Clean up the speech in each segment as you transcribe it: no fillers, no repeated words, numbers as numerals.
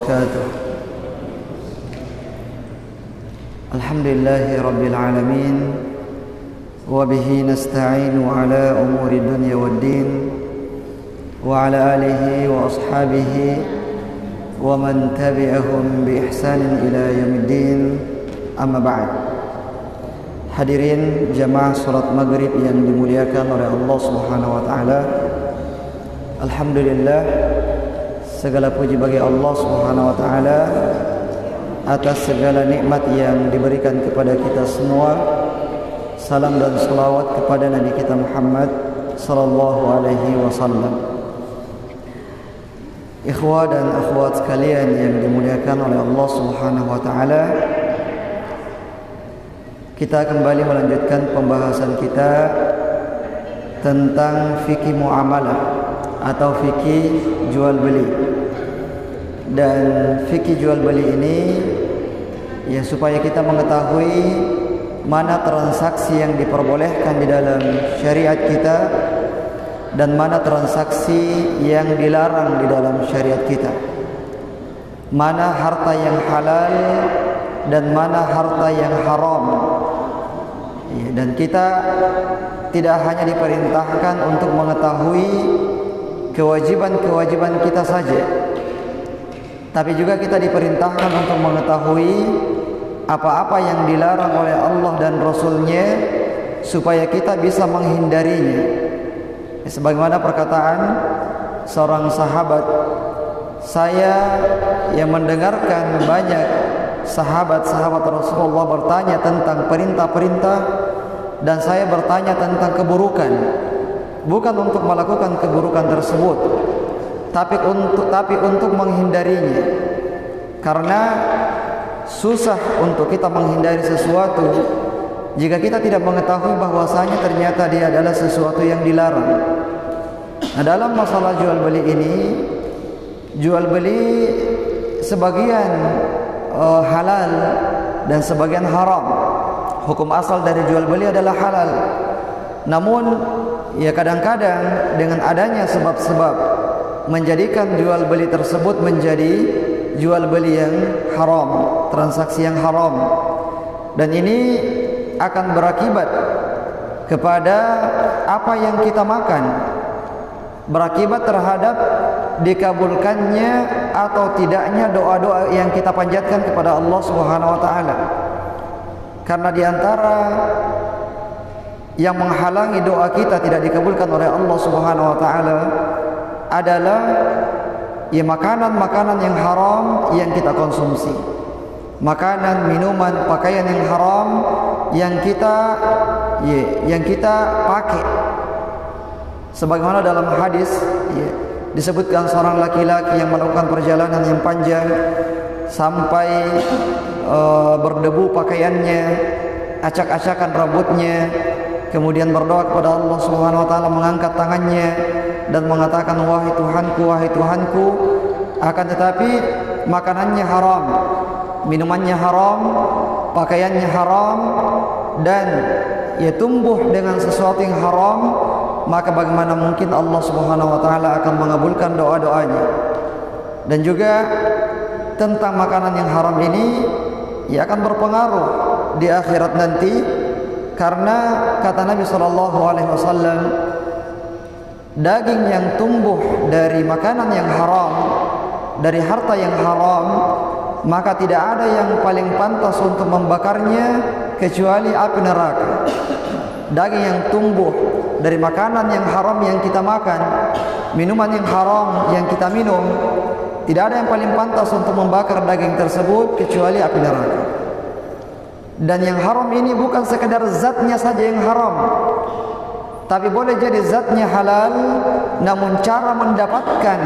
وبركاته. الحمد لله رب العالمين وبه نستعين على أمور الدنيا والدين وعلى آله وأصحابه ومن تبعهم بإحسان إلى يوم الدين. Amma ba'd. Hadirin jamaah salat maghrib yang dimuliakan oleh Allah Subhanahu wa taala. Alhamdulillah, segala puji bagi Allah Subhanahu wa taala atas segala nikmat yang diberikan kepada kita semua. Salam dan salawat kepada Nabi kita Muhammad sallallahu alaihi wasallam. Ikhwah dan akhwat sekalian yang dimuliakan oleh Allah Subhanahu wa taala, kita kembali melanjutkan pembahasan kita tentang fikih muamalah atau fikih jual beli. Dan fikih jual beli ini ya supaya kita mengetahui mana transaksi yang diperbolehkan di dalam syariat kita dan mana transaksi yang dilarang di dalam syariat kita. Mana harta yang halal dan mana harta yang haram. Dan kita tidak hanya diperintahkan untuk mengetahui kewajiban-kewajiban kita saja, tapi juga kita diperintahkan untuk mengetahui apa-apa yang dilarang oleh Allah dan Rasul-Nya supaya kita bisa menghindarinya. Sebagaimana perkataan seorang sahabat, saya yang mendengarkan banyak sahabat-sahabat Rasulullah bertanya tentang perintah-perintah, dan saya bertanya tentang keburukan, bukan untuk melakukan keburukan tersebut, tapi untuk menghindarinya. Karena susah untuk kita menghindari sesuatu jika kita tidak mengetahui bahwasanya ternyata dia adalah sesuatu yang dilarang. Nah, dalam masalah jual beli ini, jual beli sebagian halal dan sebagian haram. Hukum asal dari jual beli adalah halal. Namun ya kadang-kadang dengan adanya sebab-sebab menjadikan jual beli tersebut menjadi jual beli yang haram, transaksi yang haram. Dan ini akan berakibat kepada apa yang kita makan, berakibat terhadap dikabulkannya atau tidaknya doa-doa yang kita panjatkan kepada Allah Subhanahu wa taala. Karena di antara yang menghalangi doa kita tidak dikabulkan oleh Allah Subhanahu wa taala adalah ya makanan-makanan yang haram yang kita konsumsi. Makanan, minuman, pakaian yang haram yang kita pakai. Sebagaimana dalam hadis disebutkan seorang laki-laki yang melakukan perjalanan yang panjang sampai berdebu pakaiannya, acak-acakan rambutnya, kemudian berdoa kepada Allah Subhanahu wa taala, mengangkat tangannya dan mengatakan, wahai Tuhanku, wahai Tuhanku. Akan tetapi makanannya haram, minumannya haram, pakaiannya haram, dan ia tumbuh dengan sesuatu yang haram, maka bagaimana mungkin Allah Subhanahu wa taala akan mengabulkan doa-doanya. Dan juga tentang makanan yang haram ini, ia akan berpengaruh di akhirat nanti, karena kata Nabi sallallahu alaihi wasallam, daging yang tumbuh dari makanan yang haram, dari harta yang haram, maka tidak ada yang paling pantas untuk membakarnya kecuali api neraka. Daging yang tumbuh dari makanan yang haram yang kita makan, minuman yang haram yang kita minum, tidak ada yang paling pantas untuk membakar daging tersebut kecuali api neraka. Dan yang haram ini bukan sekadar zatnya saja yang haram, tapi boleh jadi zatnya halal, namun cara mendapatkan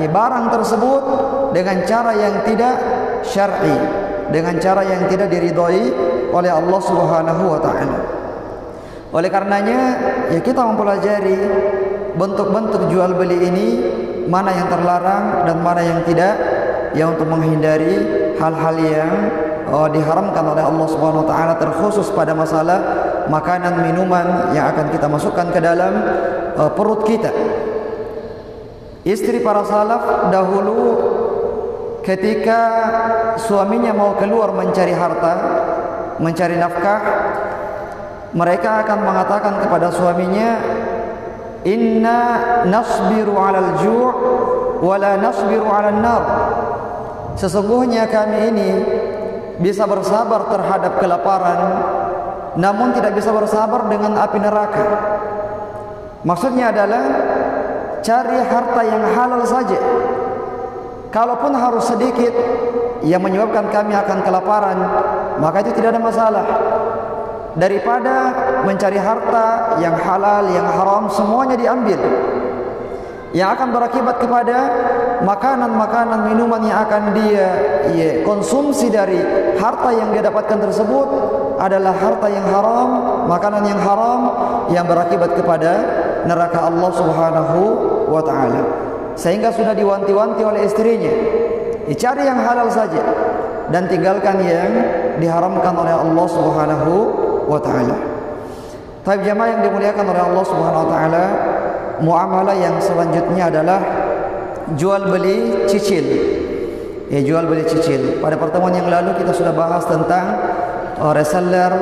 barang tersebut dengan cara yang tidak syar'i, dengan cara yang tidak diridhai oleh Allah Subhanahu wa taala. Oleh karenanya ya kita mempelajari bentuk-bentuk jual beli ini, mana yang terlarang dan mana yang tidak, ya untuk menghindari hal-hal yang diharamkan oleh Allah Subhanahu wa taala, terkhusus pada masalah makanan minuman yang akan kita masukkan ke dalam perut kita. Istri para salaf dahulu ketika suaminya mau keluar mencari harta, mencari nafkah, mereka akan mengatakan kepada suaminya, inna nasbiru 'alal ju' wa la nasbiru 'alan nar. Sesungguhnya kami ini bisa bersabar terhadap kelaparan, namun tidak bisa bersabar dengan api neraka. Maksudnya adalah cari harta yang halal saja. Kalaupun harus sedikit yang menyebabkan kami akan kelaparan, maka itu tidak ada masalah. Daripada mencari harta yang halal, yang haram, semuanya diambil, yang akan berakibat kepada makanan-makanan, minuman yang akan dia konsumsi dari harta yang dia dapatkan tersebut adalah harta yang haram, makanan yang haram yang berakibat kepada neraka Allah Subhanahu wa ta'ala. Sehingga sudah diwanti-wanti oleh istrinya, cari yang halal saja dan tinggalkan yang diharamkan oleh Allah Subhanahu wa ta'ala. Tapi jamaah yang dimuliakan oleh Allah Subhanahu wa ta'ala, muamalah yang selanjutnya adalah jual beli cicil. Jual beli cicil. Pada pertemuan yang lalu kita sudah bahas tentang reseller,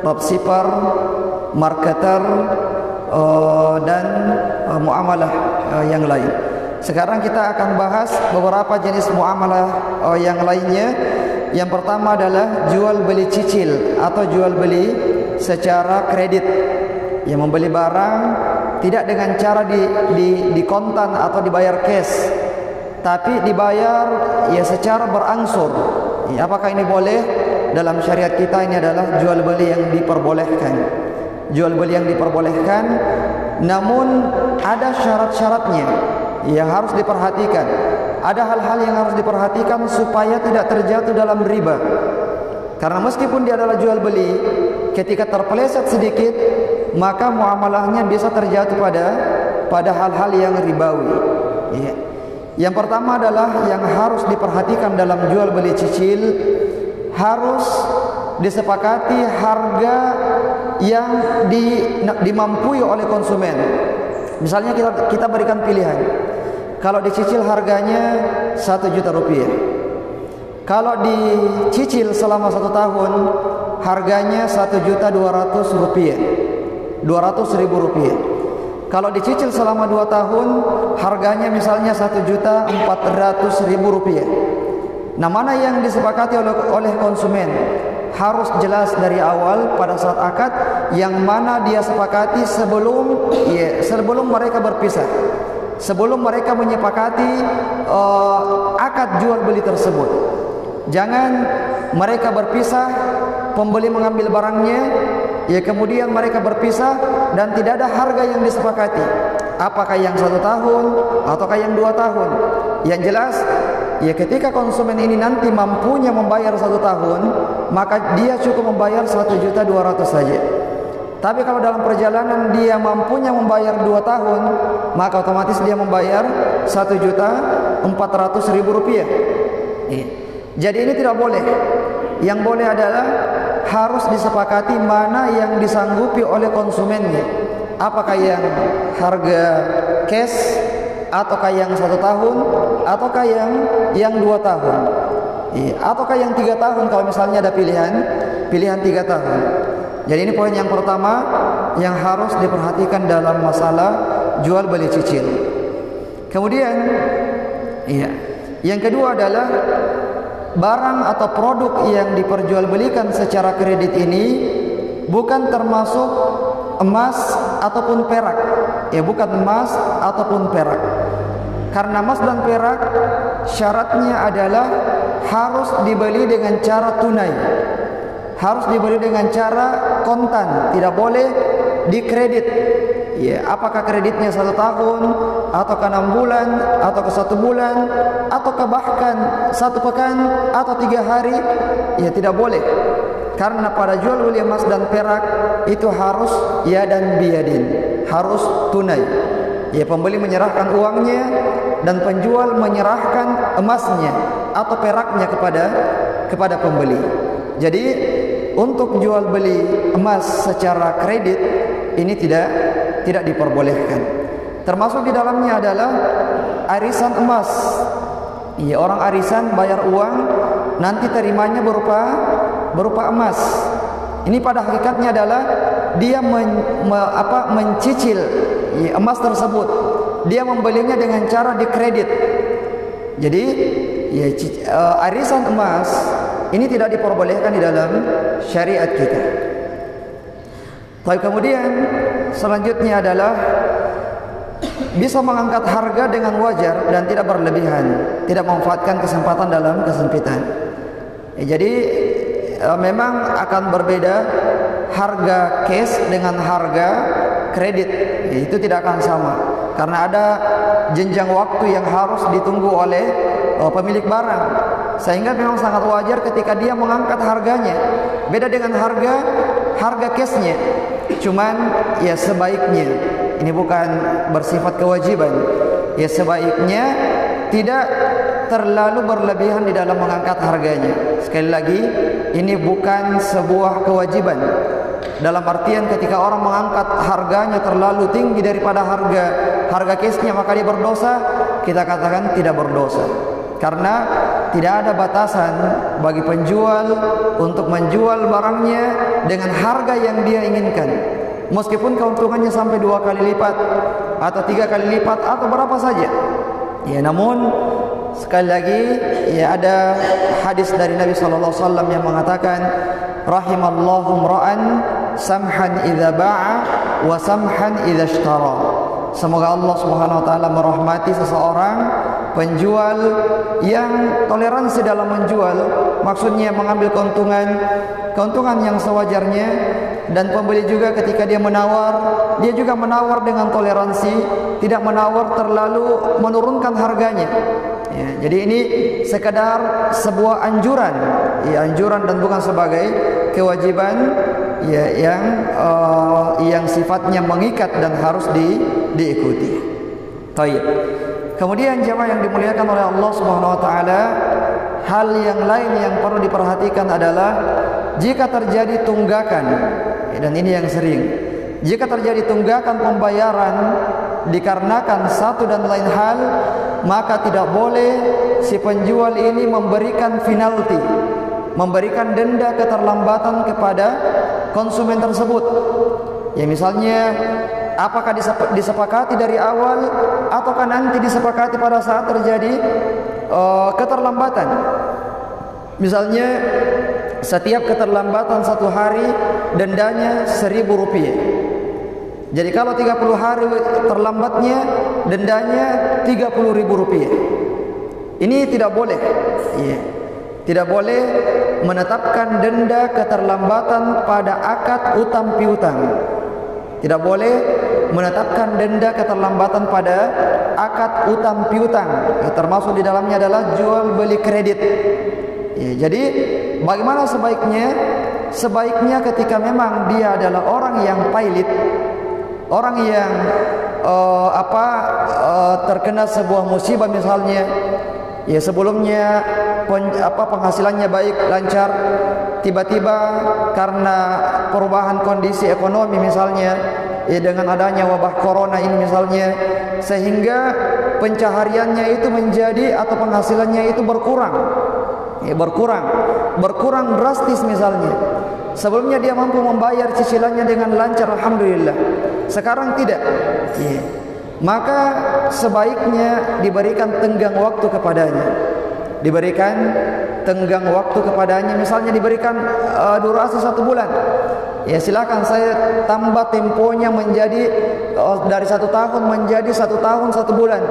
dropshipper, marketer, dan muamalah yang lain. Sekarang kita akan bahas beberapa jenis muamalah yang lainnya. Yang pertama adalah jual beli cicil atau jual beli secara kredit. Yang membeli barang tidak dengan cara di kontan atau dibayar cash, tapi dibayar secara berangsur. Apakah ini boleh? Dalam syariat kita ini adalah jual beli yang diperbolehkan. Jual beli yang diperbolehkan, namun ada syarat-syaratnya yang harus diperhatikan. Ada hal-hal yang harus diperhatikan supaya tidak terjatuh dalam riba. Karena meskipun dia adalah jual beli, ketika terpeleset sedikit, maka muamalahnya bisa terjatuh pada hal-hal yang ribawi. Yang pertama adalah yang harus diperhatikan dalam jual beli cicil, harus disepakati harga yang dimampui oleh konsumen. Misalnya kita berikan pilihan, kalau dicicil harganya 1 juta rupiah, kalau dicicil selama 1 tahun harganya 1.200.000 rupiah, 200.000 rupiah. Kalau dicicil selama 2 tahun harganya misalnya 1.400.000 rupiah. Nah, mana yang disepakati oleh konsumen? Harus jelas dari awal pada saat akad yang mana dia sepakati sebelum mereka berpisah, sebelum mereka menyepakati akad jual beli tersebut. Jangan mereka berpisah, pembeli mengambil barangnya, kemudian mereka berpisah dan tidak ada harga yang disepakati. Apakah yang 1 tahun ataukah yang 2 tahun? Yang jelas, ketika konsumen ini nanti mampunya membayar 1 tahun, maka dia cukup membayar 1.200.000 saja. Tapi kalau dalam perjalanan dia mampunya membayar 2 tahun, maka otomatis dia membayar 1.400.000 rupiah. Jadi ini tidak boleh. Yang boleh adalah harus disepakati mana yang disanggupi oleh konsumennya. Apakah yang harga cash, ataukah yang 1 tahun, ataukah yang 2 tahun, ataukah yang 3 tahun kalau misalnya ada pilihan 3 tahun. Jadi ini poin yang pertama yang harus diperhatikan dalam masalah jual beli cicil. Kemudian yang kedua adalah barang atau produk yang diperjualbelikan secara kredit ini bukan termasuk emas ataupun perak. Bukan emas ataupun perak. Karena emas dan perak syaratnya adalah harus dibeli dengan cara tunai. Harus dibeli dengan cara kontan, tidak boleh dikredit. Apakah kreditnya 1 tahun, ataukah 6 bulan, ataukah 1 bulan, ataukah bahkan 1 pekan atau 3 hari, tidak boleh. Karena pada jual beli emas dan perak itu harus yadan biyadin, harus tunai. Pembeli menyerahkan uangnya dan penjual menyerahkan emasnya atau peraknya kepada pembeli. Jadi untuk jual beli emas secara kredit ini tidak diperbolehkan. Termasuk di dalamnya adalah arisan emas. Ya, orang arisan bayar uang, nanti terimanya berupa emas. Ini pada hakikatnya adalah dia mencicil ya, emas tersebut. Dia membelinya dengan cara dikredit. Jadi ya, arisan emas ini tidak diperbolehkan di dalam syariat kita. Tapi kemudian selanjutnya adalah bisa mengangkat harga dengan wajar dan tidak berlebihan, tidak memanfaatkan kesempatan dalam kesempitan. Ya, jadi memang akan berbeda harga cash dengan harga kredit. Ya, itu tidak akan sama karena ada jenjang waktu yang harus ditunggu oleh pemilik barang, sehingga memang sangat wajar ketika dia mengangkat harganya. Beda dengan harga cashnya. Cuman ya sebaiknya, ini bukan bersifat kewajiban, ya sebaiknya tidak terlalu berlebihan di dalam mengangkat harganya. Sekali lagi, ini bukan sebuah kewajiban. Dalam artian ketika orang mengangkat harganya terlalu tinggi daripada harga cashnya, maka dia berdosa. Kita katakan tidak berdosa, karena tidak ada batasan bagi penjual untuk menjual barangnya dengan harga yang dia inginkan, meskipun keuntungannya sampai 2 kali lipat atau 3 kali lipat atau berapa saja. Ya, namun sekali lagi ya ada hadis dari Nabi sallallahu alaihi wasallam yang mengatakan, rahimallahu ra'an samhan idza ba'a wa samhan idza ishtara. Semoga Allah Subhanahu wa taala merahmati seseorang penjual yang toleransi dalam menjual, maksudnya mengambil keuntungan yang sewajarnya, dan pembeli juga ketika dia juga menawar dengan toleransi, tidak menawar terlalu menurunkan harganya. Ya, jadi ini sekedar sebuah anjuran, ya, anjuran dan bukan sebagai kewajiban ya yang sifatnya mengikat dan harus diikuti. Baik. Kemudian jemaah yang dimuliakan oleh Allah Subhanahu wa taala, hal yang lain yang perlu diperhatikan adalah jika terjadi tunggakan, dan ini yang sering. Jika terjadi tunggakan pembayaran dikarenakan satu dan lain hal, maka tidak boleh si penjual ini memberikan penalti, memberikan denda keterlambatan kepada konsumen tersebut. Ya, misalnya apakah disepakati dari awal ataukah nanti disepakati pada saat terjadi keterlambatan. Misalnya setiap keterlambatan 1 hari dendanya Rp1.000. Jadi kalau 30 hari terlambatnya dendanya Rp30.000. Ini tidak boleh. Ya. Tidak boleh menetapkan denda keterlambatan pada akad utang piutang. Tidak boleh menetapkan denda keterlambatan pada akad utang piutang. Ya, termasuk di dalamnya adalah jual beli kredit. Ya, jadi bagaimana sebaiknya? Sebaiknya ketika memang dia adalah orang yang pailit, orang yang terkena sebuah musibah misalnya, ya sebelumnya penghasilannya baik, lancar, tiba-tiba karena perubahan kondisi ekonomi misalnya, ya dengan adanya wabah corona ini misalnya, sehingga pencahariannya itu menjadi atau penghasilannya itu berkurang. Ya, berkurang drastis misalnya. Sebelumnya dia mampu membayar cicilannya dengan lancar, alhamdulillah. Sekarang tidak. Ya. Maka sebaiknya diberikan tenggang waktu kepadanya. Diberikan tenggang waktu kepadanya, misalnya diberikan durasi 1 bulan. Ya silakan saya tambah temponya menjadi dari 1 tahun menjadi 1 tahun 1 bulan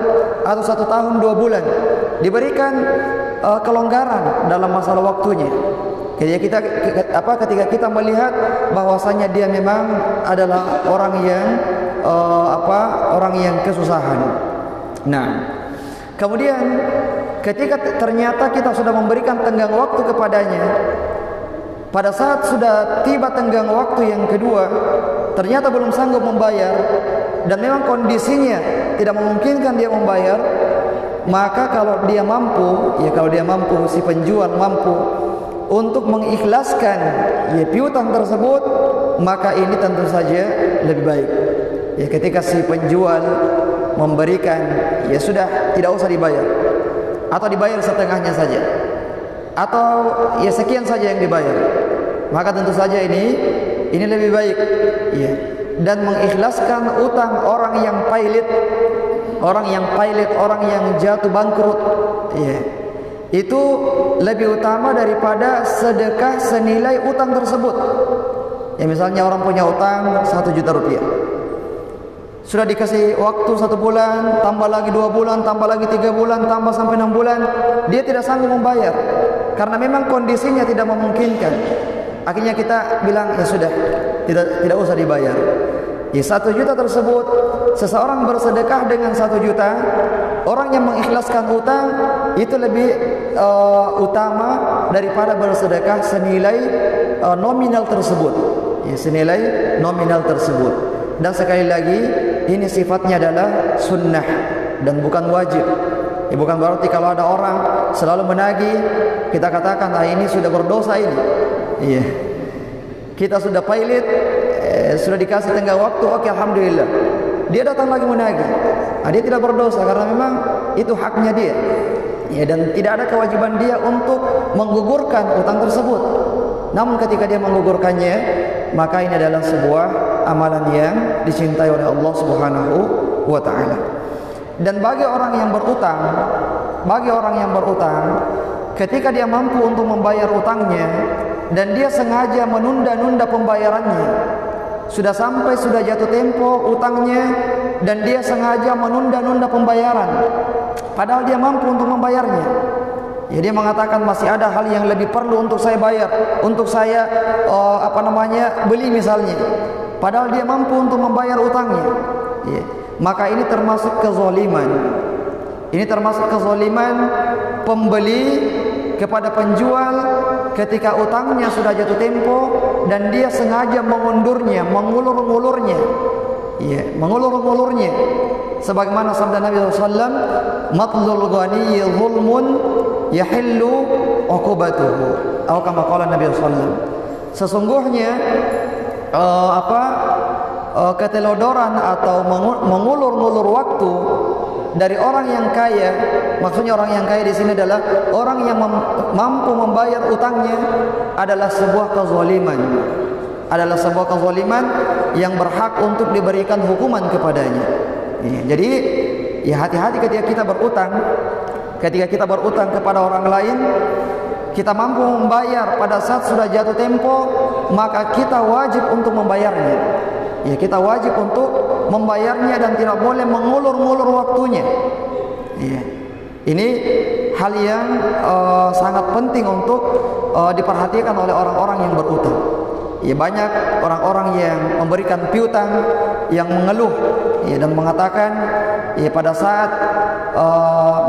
atau 1 tahun 2 bulan. Diberikan kelonggaran dalam masalah waktunya. Ketika kita melihat bahwasanya dia memang adalah orang yang kesusahan. Nah, kemudian ketika ternyata kita sudah memberikan tenggang waktu kepadanya, pada saat sudah tiba tenggang waktu yang kedua, ternyata belum sanggup membayar dan memang kondisinya tidak memungkinkan dia membayar, maka kalau dia mampu, si penjual mampu untuk mengikhlaskan piutang tersebut, maka ini tentu saja lebih baik. Ya, ketika si penjual memberikan, ya sudah tidak usah dibayar. atau dibayar setengahnya saja, atau ya sekian saja yang dibayar, maka tentu saja ini lebih baik, ya. Dan mengikhlaskan utang orang yang pailit, orang yang jatuh bangkrut, ya, itu lebih utama daripada sedekah senilai utang tersebut. Ya, misalnya orang punya utang 1 juta rupiah, sudah dikasih waktu 1 bulan, tambah lagi 2 bulan, tambah lagi 3 bulan, tambah sampai 6 bulan, dia tidak sanggup membayar karena memang kondisinya tidak memungkinkan. Akhirnya kita bilang, ya sudah, tidak usah dibayar. Ya, 1 juta tersebut, seseorang bersedekah dengan 1 juta, orang yang mengikhlaskan utang itu lebih utama daripada bersedekah senilai nominal tersebut. Ya, senilai nominal tersebut. Dan sekali lagi, ini sifatnya adalah sunnah dan bukan wajib. Ya, bukan berarti kalau ada orang selalu menagih, kita katakan, ini sudah berdosa ini. Iya, kita sudah pailit, sudah dikasih tenggang waktu, oke, alhamdulillah. Dia datang lagi menagih, dia tidak berdosa karena memang itu haknya dia. Ya, dan tidak ada kewajiban dia untuk menggugurkan utang tersebut. Namun ketika dia menggugurkannya, maka ini adalah sebuah amalan yang dicintai oleh Allah Subhanahu wa taala. Dan bagi orang yang berutang, ketika dia mampu untuk membayar utangnya dan dia sengaja menunda-nunda pembayarannya, sudah jatuh tempo utangnya dan dia sengaja menunda-nunda pembayaran, padahal dia mampu untuk membayarnya. Ya, dia mengatakan masih ada hal yang lebih perlu untuk saya bayar, untuk saya beli misalnya, padahal dia mampu untuk membayar utangnya. Ya, maka ini termasuk kezaliman. Ini termasuk kezaliman pembeli kepada penjual ketika utangnya sudah jatuh tempo dan dia sengaja mengundurnya, mengulur-ngulurnya. Ya, mengulur-ngulurnya. Sebagaimana sabda Nabi SAW, matlul ghaniyyi zulmun yahillu uqubatuhu. Atau kama qala Nabi SAW. Sesungguhnya ketelodoran atau mengulur-ngulur waktu dari orang yang kaya, maksudnya orang yang kaya di sini adalah orang yang mampu membayar utangnya, adalah sebuah kezaliman yang berhak untuk diberikan hukuman kepadanya. Jadi ya, hati-hati ketika kita berutang. Ketika kita berutang kepada orang lain, kita mampu membayar pada saat sudah jatuh tempo, maka kita wajib untuk membayarnya. Ya, kita wajib untuk membayarnya dan tidak boleh mengulur-ngulur waktunya. Ya. Ini hal yang sangat penting untuk diperhatikan oleh orang-orang yang berutang. Ya, banyak orang-orang yang memberikan piutang, yang mengeluh, ya, dan mengatakan, ya, pada saat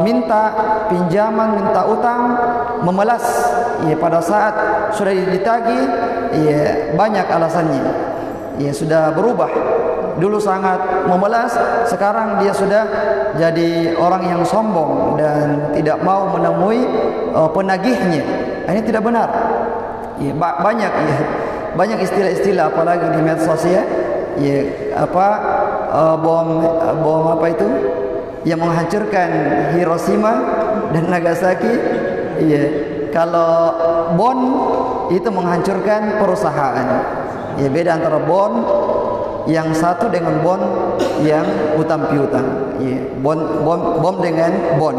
minta pinjaman, minta utang, memelas. Ya, pada saat sudah ditagih, ya, banyak alasannya. Ya, sudah berubah. Dulu sangat memelas, sekarang dia sudah jadi orang yang sombong dan tidak mau menemui penagihnya. Ini tidak benar. Ya, banyak istilah-istilah apalagi di medsos, ya. Ya, bom apa itu yang menghancurkan Hiroshima dan Nagasaki. Ya, kalau bom itu menghancurkan perusahaan. Ya, beda antara bom yang satu dengan bom yang utang piutang. Ya, bom dengan bom.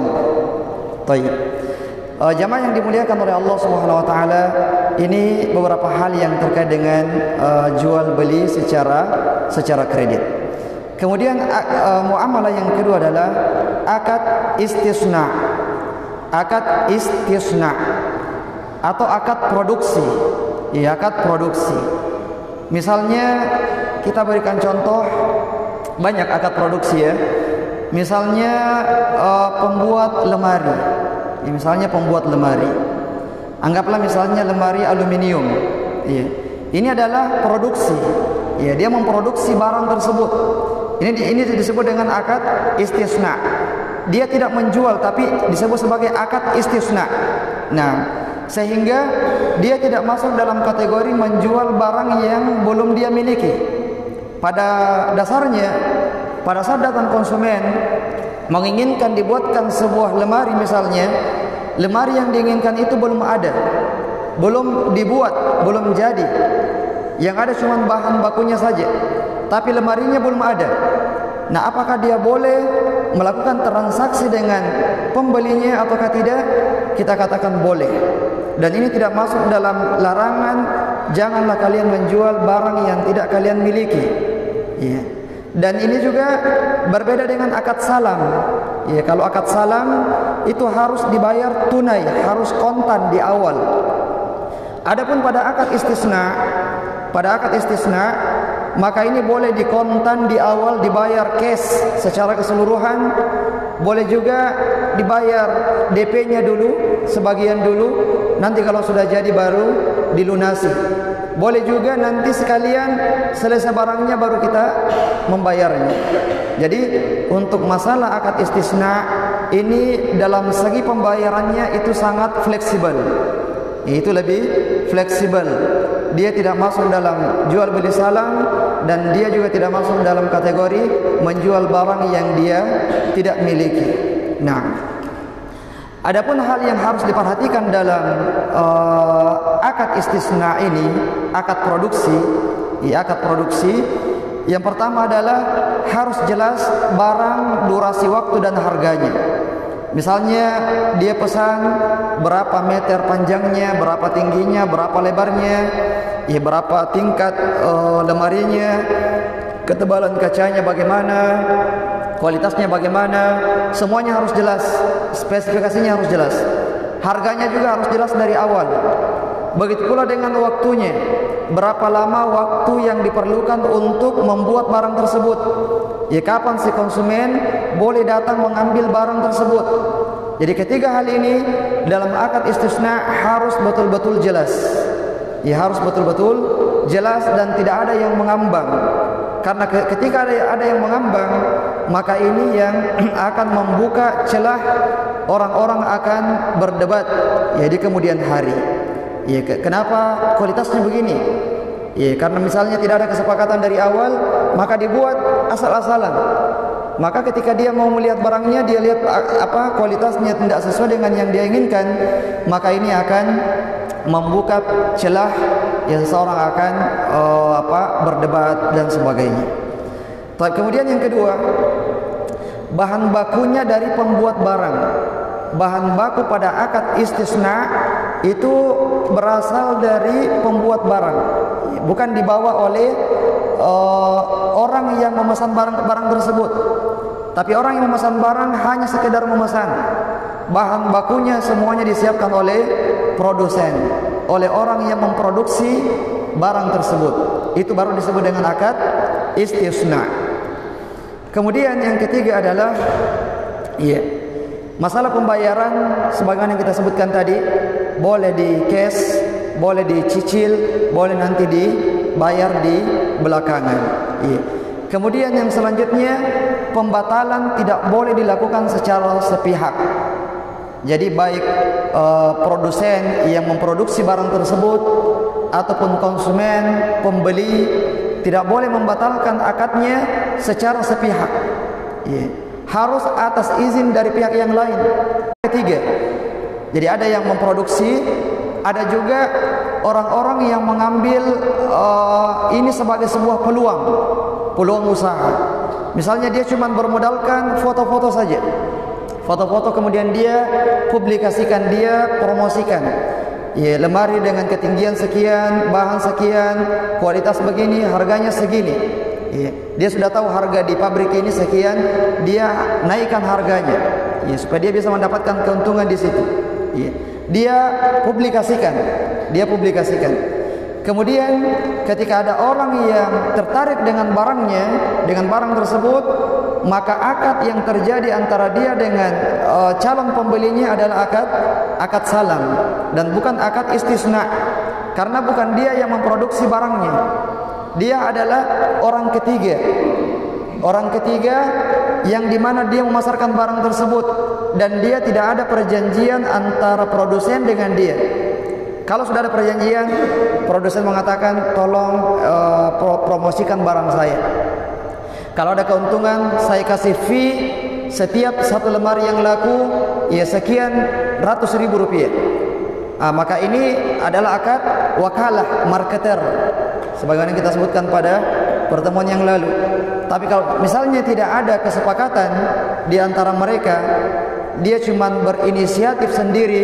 Baik. Jamaah yang dimuliakan oleh Allah Subhanahu wa taala, ini beberapa hal yang terkait dengan jual beli secara kredit. Kemudian muamalah yang kedua adalah akad istisna. Akad istisna atau akad produksi. Ya, akad produksi. Misalnya kita berikan contoh, banyak akad produksi, ya. Misalnya pembuat lemari. Ya, misalnya pembuat lemari. Anggaplah misalnya lemari aluminium. Ya. Ini adalah produksi. Ya, dia memproduksi barang tersebut. Ini disebut dengan akad istisna. Dia tidak menjual, tapi disebut sebagai akad istisna. Nah, sehingga dia tidak masuk dalam kategori menjual barang yang belum dia miliki. Pada dasarnya, pada saat datang konsumen, menginginkan dibuatkan sebuah lemari misalnya, lemari yang diinginkan itu belum ada, belum dibuat, belum jadi, yang ada cuma bahan bakunya saja, tapi lemarinya belum ada. Nah, apakah dia boleh melakukan transaksi dengan pembelinya ataukah tidak? Kita katakan boleh. Dan ini tidak masuk dalam larangan janganlah kalian menjual barang yang tidak kalian miliki. Ya. Dan ini juga berbeda dengan akad salam. Ya, kalau akad salam itu harus dibayar tunai, harus kontan di awal. Adapun pada akad istisna, maka ini boleh dikontan di awal, dibayar cash secara keseluruhan. Boleh juga dibayar DP-nya dulu, sebagian dulu, nanti kalau sudah jadi baru dilunasi. Boleh juga nanti sekalian selesai barangnya baru kita membayarnya. Jadi untuk masalah akad istisna ini dalam segi pembayarannya itu sangat fleksibel. Itu lebih fleksibel. Dia tidak masuk dalam jual beli salam dan dia juga tidak masuk dalam kategori menjual barang yang dia tidak miliki. Nah, adapun hal yang harus diperhatikan dalam akad istisna ini, akad produksi, yang pertama adalah harus jelas barang, durasi waktu dan harganya. Misalnya dia pesan berapa meter panjangnya, berapa tingginya, berapa lebarnya, ya berapa tingkat lemarinya, ketebalan kacanya bagaimana, kualitasnya bagaimana, semuanya harus jelas, spesifikasinya harus jelas. Harganya juga harus jelas dari awal. Begitu pula dengan waktunya, berapa lama waktu yang diperlukan untuk membuat barang tersebut. Ya, kapan si konsumen boleh datang mengambil barang tersebut. Jadi ketiga hal ini dalam akad istisna harus betul-betul jelas. Ya, harus betul-betul jelas dan tidak ada yang mengambang. Karena ketika ada yang mengambang, maka ini yang akan membuka celah orang-orang akan berdebat ya di kemudian hari. Ya, kenapa kualitasnya begini? Ya, karena misalnya tidak ada kesepakatan dari awal, maka dibuat asal-asalan. Maka ketika dia mau melihat barangnya, dia lihat kualitasnya tidak sesuai dengan yang dia inginkan, maka ini akan membuka celah yang seseorang akan berdebat dan sebagainya. Kemudian yang kedua, bahan bakunya dari pembuat barang. Bahan baku pada akad istisna itu berasal dari pembuat barang, bukan dibawa oleh orang yang memesan barang tersebut. Tapi orang yang memesan barang hanya sekedar memesan. Bahan bakunya semuanya disiapkan oleh produsen, oleh orang yang memproduksi barang tersebut. Itu baru disebut dengan akad istisna. Kemudian yang ketiga adalah masalah pembayaran sebagaimana yang kita sebutkan tadi, boleh di cash, boleh dicicil, boleh nanti dibayar di belakangan. Kemudian yang selanjutnya, pembatalan tidak boleh dilakukan secara sepihak. Jadi baik produsen yang memproduksi barang tersebut ataupun konsumen, pembeli tidak boleh membatalkan akadnya secara sepihak. Harus atas izin dari pihak yang lain. Ketiga, jadi ada yang memproduksi, ada juga orang-orang yang mengambil ini sebagai sebuah peluang usaha. Misalnya dia cuma bermodalkan foto-foto saja, foto-foto kemudian dia publikasikan, dia promosikan. Ya, lemari dengan ketinggian sekian, bahan sekian, kualitas begini, harganya segini. Ya, dia sudah tahu harga di pabrik ini sekian, dia naikkan harganya, ya, supaya dia bisa mendapatkan keuntungan di situ. Ya, dia publikasikan. Kemudian ketika ada orang yang tertarik dengan barangnya, dengan barang tersebut, maka akad yang terjadi antara dia dengan calon pembelinya adalah akad salam dan bukan akad istisna, karena bukan dia yang memproduksi barangnya. Dia adalah orang ketiga yang dimana dia memasarkan barang tersebut dan dia tidak ada perjanjian antara produsen dengan dia. Kalau sudah ada perjanjian, produsen mengatakan tolong promosikan barang saya. Kalau ada keuntungan, saya kasih fee setiap satu lemari yang laku ya sekian ratus ribu rupiah. Maka ini adalah akad wakalah marketer sebagaimana kita sebutkan pada pertemuan yang lalu. Tapi kalau misalnya tidak ada kesepakatan di antara mereka, dia cuma berinisiatif sendiri,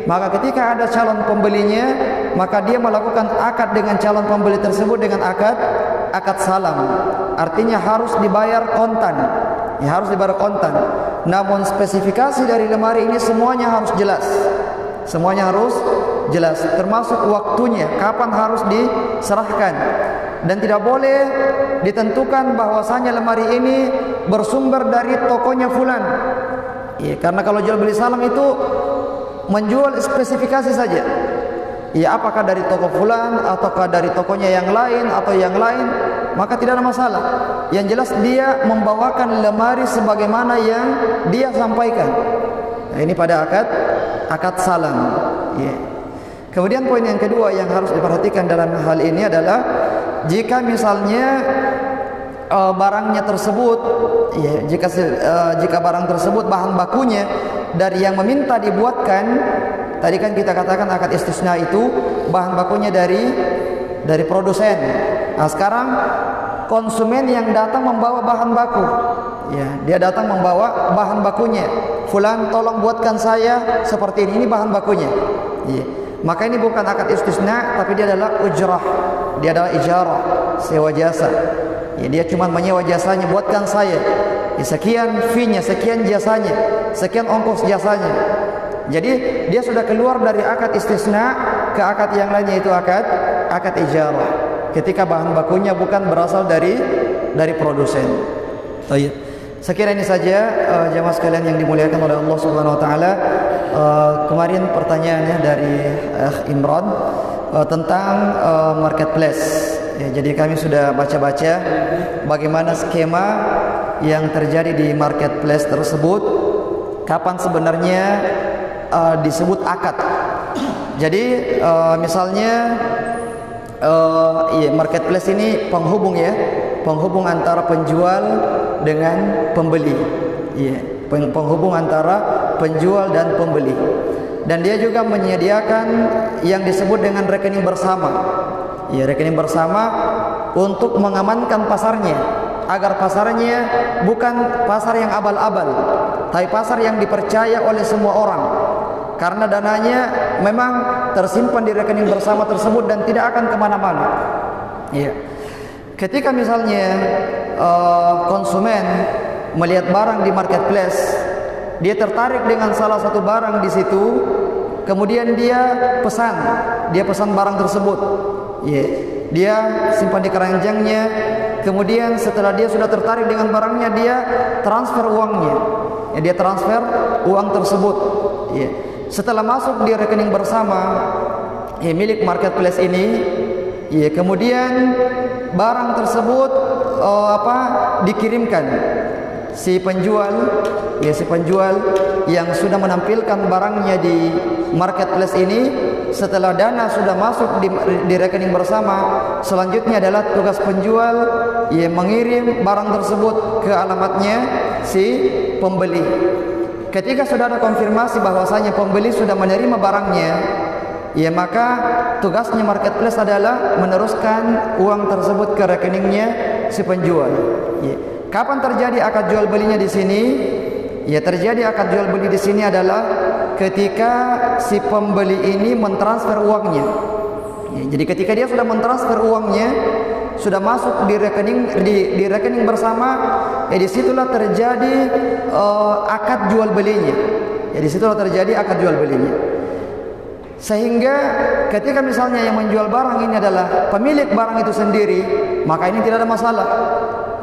maka ketika ada calon pembelinya, maka dia melakukan akad dengan calon pembeli tersebut dengan akad salam. Artinya harus dibayar kontan. Ya, harus dibayar kontan. Namun spesifikasi dari lemari ini semuanya harus jelas. Semuanya harus jelas, termasuk waktunya, kapan harus diserahkan. Dan tidak boleh ditentukan bahwasanya lemari ini bersumber dari tokonya fulan. Ya, karena kalau jual beli salam itu menjual spesifikasi saja. Ya, apakah dari toko fulan ataukah dari tokonya yang lain atau yang lain, maka tidak ada masalah. Yang jelas dia membawakan lemari sebagaimana yang dia sampaikan. Nah, ini pada akad salam. Ya. Kemudian poin yang kedua yang harus diperhatikan dalam hal ini adalah jika misalnya barangnya tersebut, ya, jika barang tersebut bahan bakunya dari yang meminta dibuatkan, tadi kan kita katakan akad istisna itu bahan bakunya dari produsen. Nah, sekarang konsumen yang datang membawa bahan baku, ya, dia datang membawa bahan bakunya. Fulan, tolong buatkan saya seperti ini bahan bakunya. Ya. Maka ini bukan akad istisna, tapi dia adalah ujrah, dia adalah ijarah, sewa jasa. Ya, dia cuma menyewa jasanya, buatkan saya. Ya, sekian fee-nya, sekian jasanya, sekian ongkos jasanya. Jadi dia sudah keluar dari akad istisna ke akad yang lainnya, itu akad ijarah. Ketika bahan bakunya bukan berasal dari produsen. Baik. Sekira ini saja jamaah sekalian yang dimuliakan oleh Allah Subhanahu wa taala. Kemarin pertanyaannya dari Imran tentang marketplace. Ya, jadi kami sudah baca-baca bagaimana skema yang terjadi di marketplace tersebut. Kapan sebenarnya disebut akad. Jadi misalnya marketplace ini penghubung, ya, penghubung antara penjual dengan pembeli. Ya, penghubung antara penjual dan pembeli. Dan dia juga menyediakan yang disebut dengan rekening bersama. Ya, rekening bersama untuk mengamankan pasarnya, agar pasarnya bukan pasar yang abal-abal, tapi pasar yang dipercaya oleh semua orang. Karena dananya memang tersimpan di rekening bersama tersebut dan tidak akan kemana-mana. Ya. Ketika misalnya konsumen melihat barang di marketplace, dia tertarik dengan salah satu barang di situ, kemudian dia pesan barang tersebut. Ya, dia simpan di keranjangnya. Kemudian setelah dia sudah tertarik dengan barangnya, dia transfer uangnya. Ya, dia transfer uang tersebut. Ya. Setelah masuk di rekening bersama milik marketplace ini, ya, kemudian barang tersebut dikirimkan si penjual yang sudah menampilkan barangnya di marketplace ini. Setelah dana sudah masuk di rekening bersama, selanjutnya adalah tugas penjual mengirim barang tersebut ke alamatnya si pembeli. Ketika sudah ada konfirmasi bahwasanya pembeli sudah menerima barangnya, ya, maka tugasnya marketplace adalah meneruskan uang tersebut ke rekeningnya si penjual. Ya. Kapan terjadi akad jual belinya di sini? Ya, terjadi akad jual beli di sini adalah ketika si pembeli ini mentransfer uangnya. Ya, jadi ketika dia sudah mentransfer uangnya, sudah masuk di rekening bersama, ya, disitulah terjadi akad jual belinya. Ya, disitulah terjadi akad jual belinya. Sehingga ketika misalnya yang menjual barang ini adalah pemilik barang itu sendiri, maka ini tidak ada masalah.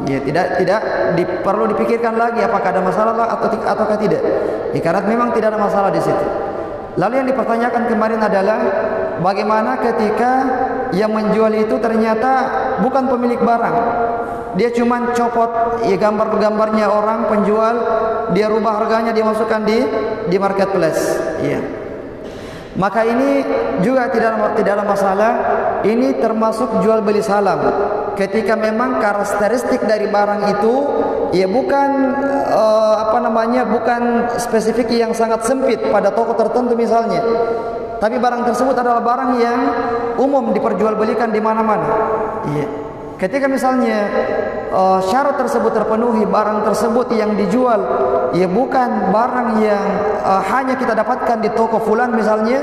Ya, tidak perlu dipikirkan lagi apakah ada masalah ataukah tidak. Ya, karena memang tidak ada masalah di situ. Lalu yang dipertanyakan kemarin adalah bagaimana ketika yang menjual itu ternyata bukan pemilik barang. Dia cuma copot gambar-gambarnya orang penjual, dia rubah harganya, dia masukkan di marketplace. Iya. Maka ini juga tidak ada masalah. Ini termasuk jual beli salam. Ketika memang karakteristik dari barang itu ya bukan bukan spesifik yang sangat sempit pada toko tertentu misalnya, tapi barang tersebut adalah barang yang umum diperjualbelikan di mana-mana. Iya. Ketika misalnya syarat tersebut terpenuhi, barang tersebut yang dijual ya bukan barang yang hanya kita dapatkan di toko fulan misalnya,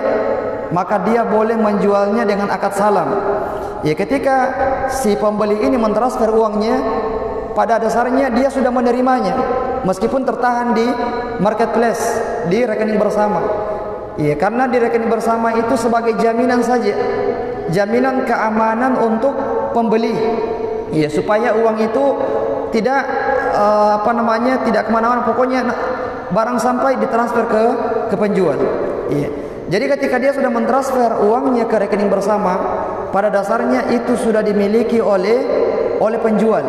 maka dia boleh menjualnya dengan akad salam. Ya, ketika si pembeli ini mentransfer uangnya, pada dasarnya dia sudah menerimanya meskipun tertahan di marketplace, di rekening bersama. Ya, karena di rekening bersama itu sebagai jaminan saja, jaminan keamanan untuk pembeli, ya, supaya uang itu tidak tidak kemana-mana, pokoknya barang sampai ditransfer ke penjual. Ya. Jadi ketika dia sudah mentransfer uangnya ke rekening bersama, pada dasarnya itu sudah dimiliki oleh penjual.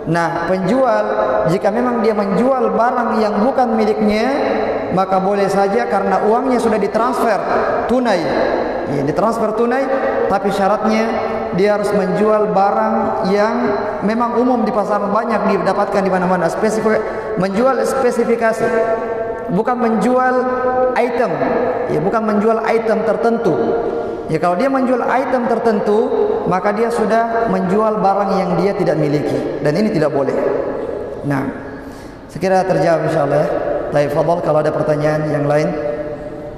Nah, penjual jika memang dia menjual barang yang bukan miliknya, maka boleh saja karena uangnya sudah ditransfer tunai. Ya, ditransfer tunai, tapi syaratnya dia harus menjual barang yang memang umum di pasaran, banyak didapatkan di mana-mana. Menjual spesifikasi, bukan menjual item. Ya, bukan menjual item tertentu. Ya, kalau dia menjual item tertentu, maka dia sudah menjual barang yang dia tidak miliki, dan ini tidak boleh. Nah, sekira terjawab insyaallah ya. Baik, fadhal, kalau ada pertanyaan yang lain,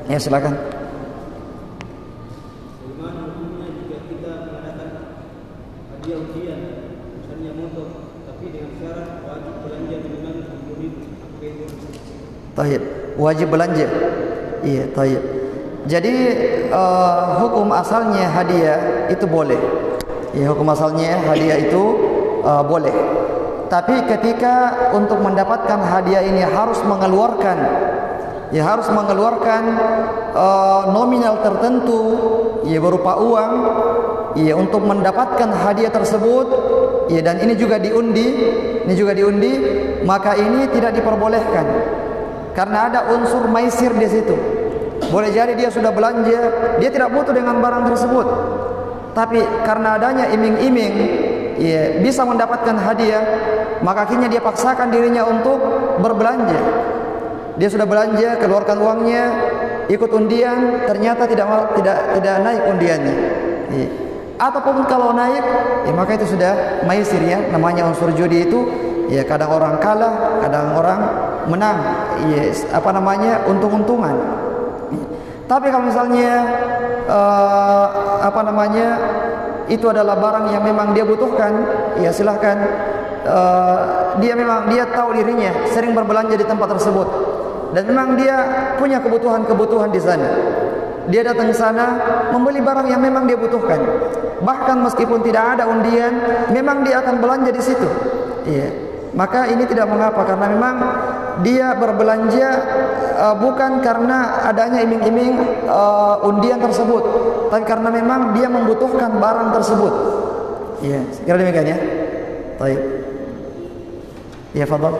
ya silakan. Bagaimana hukumnya jika kita mengadakan hadiah ujian, misalnya motor, tapi dengan syarat wajib belanja minimal 10.000? Tayyib, wajib belanja. Iya, tayyib. Jadi hukum asalnya hadiah itu boleh. Ya, hukum asalnya hadiah itu boleh. Tapi ketika untuk mendapatkan hadiah ini harus mengeluarkan nominal tertentu, ya, berupa uang, ya, untuk mendapatkan hadiah tersebut, ya, dan ini juga diundi, maka ini tidak diperbolehkan karena ada unsur maisir di situ. Boleh jadi dia sudah belanja, dia tidak butuh dengan barang tersebut, tapi karena adanya iming-iming, ya, bisa mendapatkan hadiah, maka akhirnya dia paksakan dirinya untuk berbelanja. Dia sudah belanja, keluarkan uangnya, ikut undian, ternyata tidak naik undiannya. Ya. Ataupun kalau naik, ya, maka itu sudah maisir, ya, namanya unsur judi itu. Ya, kadang orang kalah, kadang orang menang. Ya, untung-untungan. Tapi kalau misalnya itu adalah barang yang memang dia butuhkan, ya silahkan. Dia tahu dirinya sering berbelanja di tempat tersebut, dan memang dia punya kebutuhan di sana. Dia datang ke sana membeli barang yang memang dia butuhkan. Bahkan meskipun tidak ada undian, memang dia akan belanja di situ. Iya. Maka ini tidak mengapa, karena memang dia berbelanja bukan karena adanya iming-iming undian tersebut, tapi karena memang dia membutuhkan barang tersebut. Iya, kira demikian ya. Baik. Ya, fadhal.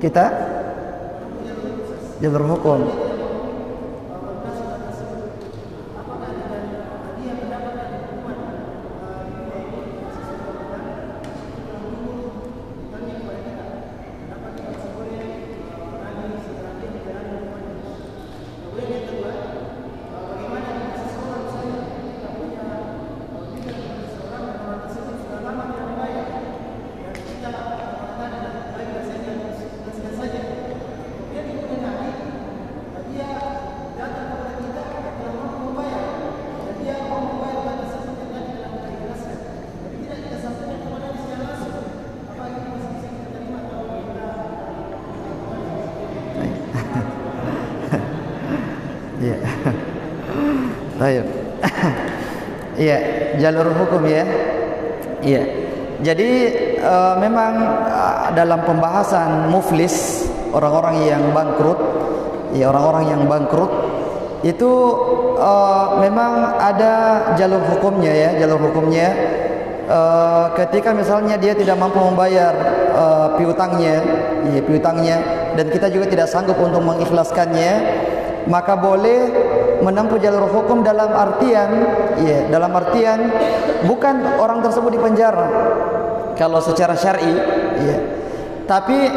Kita jalur hukum. Iya. Baik. Iya, jalur hukum ya. Iya. Jadi memang dalam pembahasan muflis, orang-orang yang bangkrut, ya, orang-orang yang bangkrut itu memang ada jalur hukumnya ya, jalur hukumnya. Ketika misalnya dia tidak mampu membayar piutangnya, ya, piutangnya, dan kita juga tidak sanggup untuk mengikhlaskannya, maka boleh menempuh jalur hukum dalam artian, ya, dalam artian bukan orang tersebut dipenjara kalau secara syar'i, ya, tapi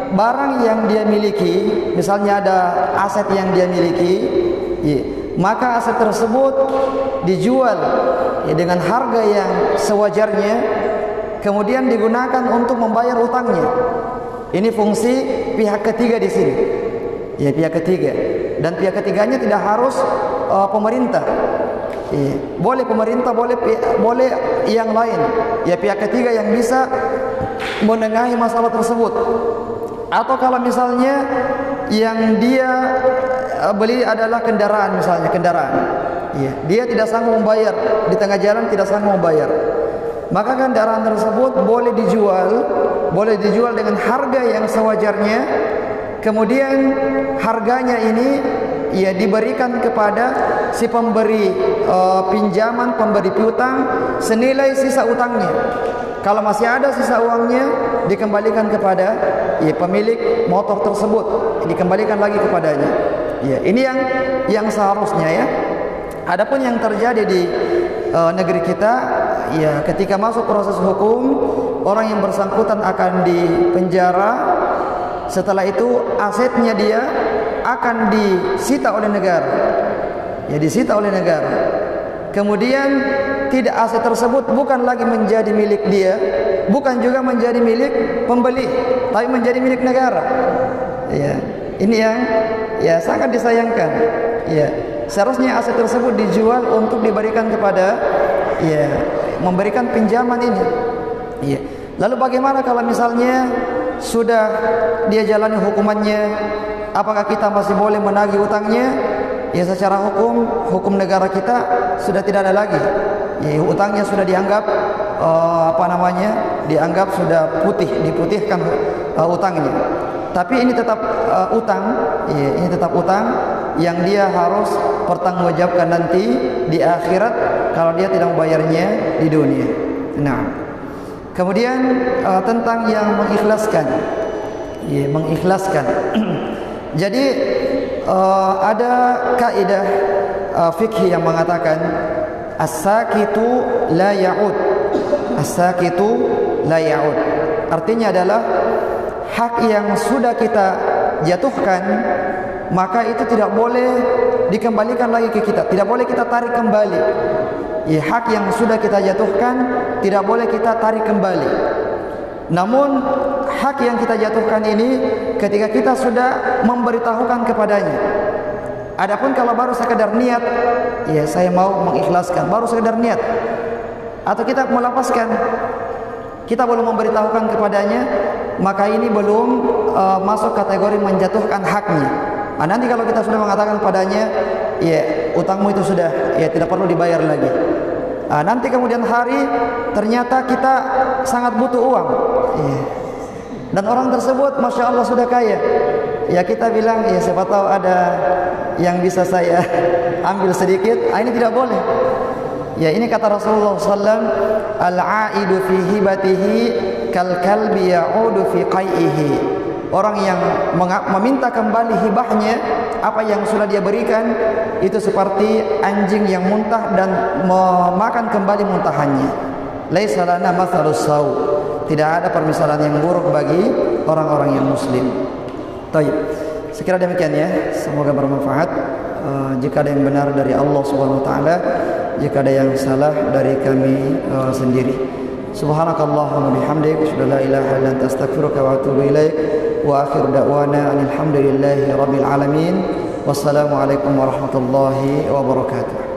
barang yang dia miliki, misalnya ada aset yang dia miliki, ya, maka aset tersebut dijual, ya, dengan harga yang sewajarnya, kemudian digunakan untuk membayar utangnya. Ini fungsi pihak ketiga di sini, ya, pihak ketiga, dan pihak ketiganya tidak harus pemerintah, ya, boleh pemerintah, boleh yang lain, ya, pihak ketiga yang bisa menengahi masalah tersebut. Atau kalau misalnya yang dia beli adalah kendaraan, misalnya kendaraan, ya, dia tidak sanggup membayar, di tengah jalan tidak sanggup membayar, maka kendaraan tersebut boleh dijual dengan harga yang sewajarnya. Kemudian harganya ini, ya, diberikan kepada si pemberi pinjaman, pemberi piutang, senilai sisa utangnya. Kalau masih ada sisa uangnya, dikembalikan kepada, ya, pemilik motor tersebut, dikembalikan lagi kepadanya. Ya, ini yang seharusnya, ya. Adapun yang terjadi di negeri kita, ya, ketika masuk proses hukum, orang yang bersangkutan akan dipenjara. Setelah itu asetnya dia akan disita oleh negara, ya, disita oleh negara. Kemudian tidak, aset tersebut bukan lagi menjadi milik dia, bukan juga menjadi milik pembeli, tapi menjadi milik negara. Ya, ini yang, ya, sangat disayangkan. Ya, seharusnya aset tersebut dijual untuk diberikan kepada, ya, memberikan pinjaman ini. Ya. Lalu bagaimana kalau misalnya sudah dia jalani hukumannya, apakah kita masih boleh menagih utangnya? Ya, secara hukum negara kita sudah tidak ada lagi. Ya, utangnya sudah dianggap dianggap sudah diputihkan utangnya. Tapi ini tetap utang, ya, ini tetap utang yang dia harus pertanggungjawabkan nanti di akhirat kalau dia tidak membayarnya di dunia. Nah, kemudian tentang yang mengikhlaskan, ya, mengikhlaskan. Jadi ada kaidah fikih yang mengatakan as-sakitu la ya'ud, as-sakitu la ya'ud. Artinya adalah hak yang sudah kita jatuhkan, maka itu tidak boleh dikembalikan lagi ke kita, tidak boleh kita tarik kembali. Ya, hak yang sudah kita jatuhkan tidak boleh kita tarik kembali. Namun hak yang kita jatuhkan ini ketika kita sudah memberitahukan kepadanya. Adapun kalau baru sekedar niat, ya, saya mau mengikhlaskan, baru sekedar niat, atau kita melepaskan, kita belum memberitahukan kepadanya, maka ini belum masuk kategori menjatuhkan haknya. Nah, nanti kalau kita sudah mengatakan padanya, ya, utangmu itu sudah, ya, tidak perlu dibayar lagi. Nanti kemudian hari ternyata kita sangat butuh uang, ya, dan orang tersebut masya Allah sudah kaya, ya, kita bilang, ya, siapa tahu ada yang bisa saya ambil sedikit. Ini tidak boleh. Ya, ini kata Rasulullah SAW, al-aidu fi hibatihi kal kalbi ya'udu fi qai'ihi. Orang yang meminta kembali hibahnya, apa yang sudah dia berikan, itu seperti anjing yang muntah dan memakan kembali muntahannya. Laisa lana mathalus saw. Tidak ada permisalan yang buruk bagi orang-orang yang muslim. Baik. Sekira demikian, ya. Semoga bermanfaat. Jika ada yang benar dari Allah Subhanahu wa taala, jika ada yang salah dari kami sendiri. Subhanakallahumma bihamdik, asyhadu an la ilaha illa anta, astaghfiruka wa atubu ilaik. Wa akhir da'wana alhamdulillahi rabbil alamin. Wassalamu alaikum warahmatullahi wabarakatuh.